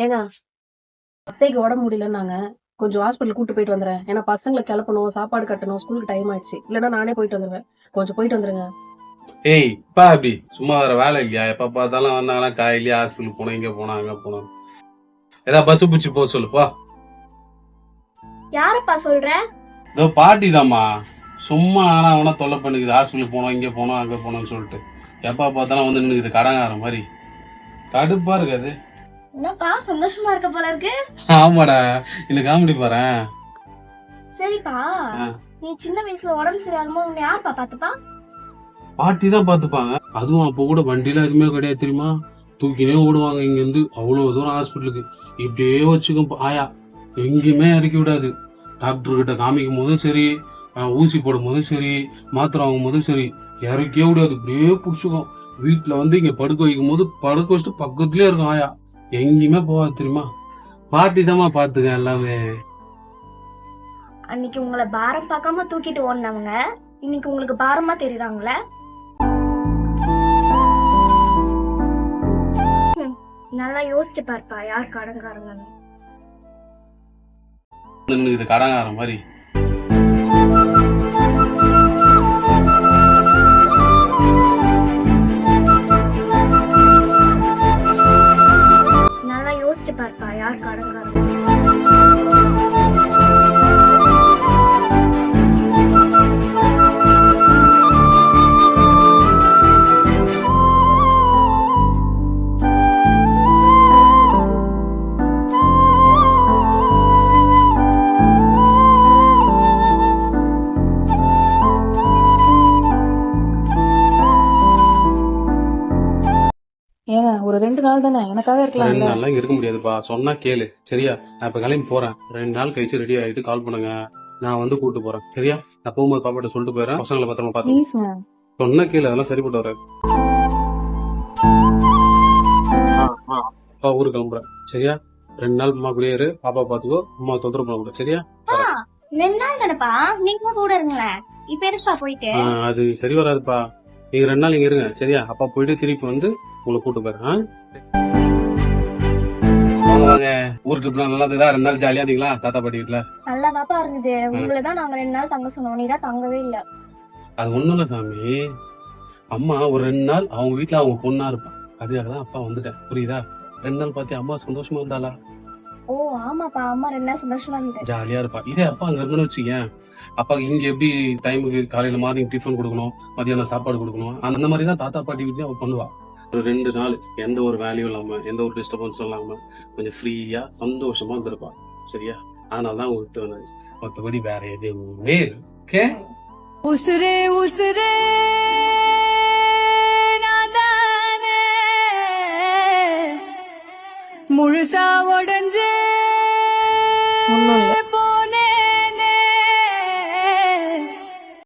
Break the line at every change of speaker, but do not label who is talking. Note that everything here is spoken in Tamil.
ஏங்க அத்தைக்கு உடம்பு முடியலன்னாங்க. கொஞ்சம் ஹாஸ்பிட்டல் கூட்டு போயிட்டு வந்துறேன். ஏன்னா பசங்கள கிளப்பணும், சாப்பாடு கட்டணும், ஸ்கூலுக்கு டைம் ஆயிடுச்சு. இல்லன்னா நானே போயிட்டு வந்துருவேன். கொஞ்சம் போயிட்டு வந்துருங்க.
ஏய் இப்பா அப்படி சும்மா வேற வேலை இல்லையா? எப்ப பார்த்தாலும் வந்தாங்கன்னா காலையிலேயே ஹாஸ்பிட்டல் போனோம், இங்க போனோம், அங்க போனோம். ஏதாவது பஸ் பிடிச்சி போக சொல்லுப்பா.
யாரப்பா சொல்ற?
இதோ பாட்டி தாம்மா. சும்மா ஆனா அவனா தொல்லை பண்ணுக்குது. ஹாஸ்பிட்டல் போனோம், இங்க போனோம், அங்க போனோம்னு சொல்லிட்டு எப்ப பார்த்தாலும் வந்து நின்னுக்குது கடங்கார மாதிரி. கடுப்பா இருக்காது?
என்னப்பா சந்தோஷமா இருக்க போல இருக்கு.
ஆமாடா, இந்த காமெடி பாறேன்.
சரிப்பா, நீ சின்ன வயசுல உடம்பு சரியாகுமோ உன்னை யாருப்பா பாத்துப்பா?
பாட்டி தான் பாத்துப்பாங்க. அதுவும் அப்ப கூட வண்டியில எதுவுமே கிடையாது தெரியுமா? தூக்கினே ஓடுவாங்க இங்க இருந்து அவ்வளவு தூரம் ஹாஸ்பிட்டலுக்கு. இப்படியே வச்சுக்கும் ஆயா, எங்கேயுமே இறக்கி விடாது. டாக்டர் கிட்ட காமிக்கும் போதும் சரி, ஊசி போடும் போதும் சரி, மாத்திரை வாங்கும் போதும் சரி, இறக்கவே விடாது. இப்படியே புடிச்சுக்கும். வீட்டுல வந்து இங்க படுக்க வைக்கும் போது படுக்க வச்சுட்டு பக்கத்துலயே இருக்கும் ஆயா. எங்கேயுமே போகாது தெரியுமா? பாட்டி தாமா பாத்துக்க எல்லாமே.
அன்னைக்கு உங்களை பாரம் பார்க்காம தூக்கிட்டு ஓடினவங்க இன்னைக்கு உங்களுக்கு பாரமா தெரியுறாங்களே. நல்லா யோசிச்சு பார்ப்பா யார் கடங்காரங்க.
இது கடங்கார மாதிரி.
நல்லா யோசிச்சு பார்ப்பா யார் கடங்காரங்க.
ஏங்க ஒரு 2 நாள் தானே எனக்காக
2
இருக்கலாம்ல.
நாள்லாம் இங்க இருக்க முடியாதுப்பா. சொன்னா கேளு சரியா? நான் இப்ப கிளம்பி போறேன். 2 நாள் கழிச்சு ரெடி ஆயிட்டு கால் பண்ணுங்க. நான் வந்து கூட்டு போறேன் சரியா? நான் போகும்போது பாப்பாட்ட சொல்லிட்டு போயிடுறேன். பசங்களை பத்திரமா பாத்து.
ப்ளீஸ்ங்க.
சொன்னா கேளு, அதெல்லாம் சரிப்பட்டு வராது. அப்பா ஊருக்கு கிளம்புறேன் சரியா? 2 நாள் அம்மா கூடயே இரு. பாப்பா பாத்துக்கோ. அம்மா தொந்தரவு பண்ண கூட சரியா?
2 நாள் தானப்பா, நீங்க கூட இருங்களேன். இப்ப எதுக்குப்பா போயிட்டு?
அது சரி வராதுப்பா. நீங்க 2 நாள் இங்க இருங்க சரியா? அப்பா போயிட்டு திருப்பி வந்து உங்களை கூட்டு போயிடுறேன். வாங்க வாங்க. ஊர் ட்ரிப்லாம் நல்லா இருந்ததா? 2 நாள் ஜாலியா இருந்தீங்களா தாத்தா பாட்டி வீட்டுல?
நல்லாதாப்பா இருந்தது. உங்களதான் நாங்க 2 நாள் தங்க சொன்னோம், நீதான் தங்கவே இல்ல.
அது ஒண்ணும் இல்ல சாமி. அம்மா ஒரு 2 நாள் அவங்க வீட்டுல அவங்க பொண்ணா இருப்பான். அதுக்காக தான் அப்பா வந்துட்டேன். புரியுதா? 2 நாள் பார்த்து அம்மா சந்தோஷமா இருந்தாளா?
ஓ ஆமாப்பா, அம்மா 2 நாள் சந்தோஷமா இருந்தது.
ஜாலியா இருப்பா. இதே அப்பா அங்க இருக்குன்னு வச்சுக்கேன், அப்பாக்கு இங்க எப்படி டைமுக்கு காலையில மார்னிங் டிஃபன் கொடுக்கணும், மதியானம் சாப்பாடு கொடுக்கணும், அந்த மாதிரி தான் தாத்தா பாட்டி வீட்லயும் அவ பண்ணுவா. ஒரு 2 நாள் எந்த ஒரு வேல்யூ இல்லாம, எந்த ஒரு டிஸ்டர்பன்ஸும் இல்லாம கொஞ்சம் ஃப்ரீயா சந்தோஷமா இருந்திருப்பா சரியா? அதனாலதான் உங்களுக்கு தோணுது. மற்றபடி வேற எதுவுமே இல்லை. ஓகே?
உசுரே உசுரே நாதானே முழுசா உடஞ்சே
ஒண்ணும் இல்ல.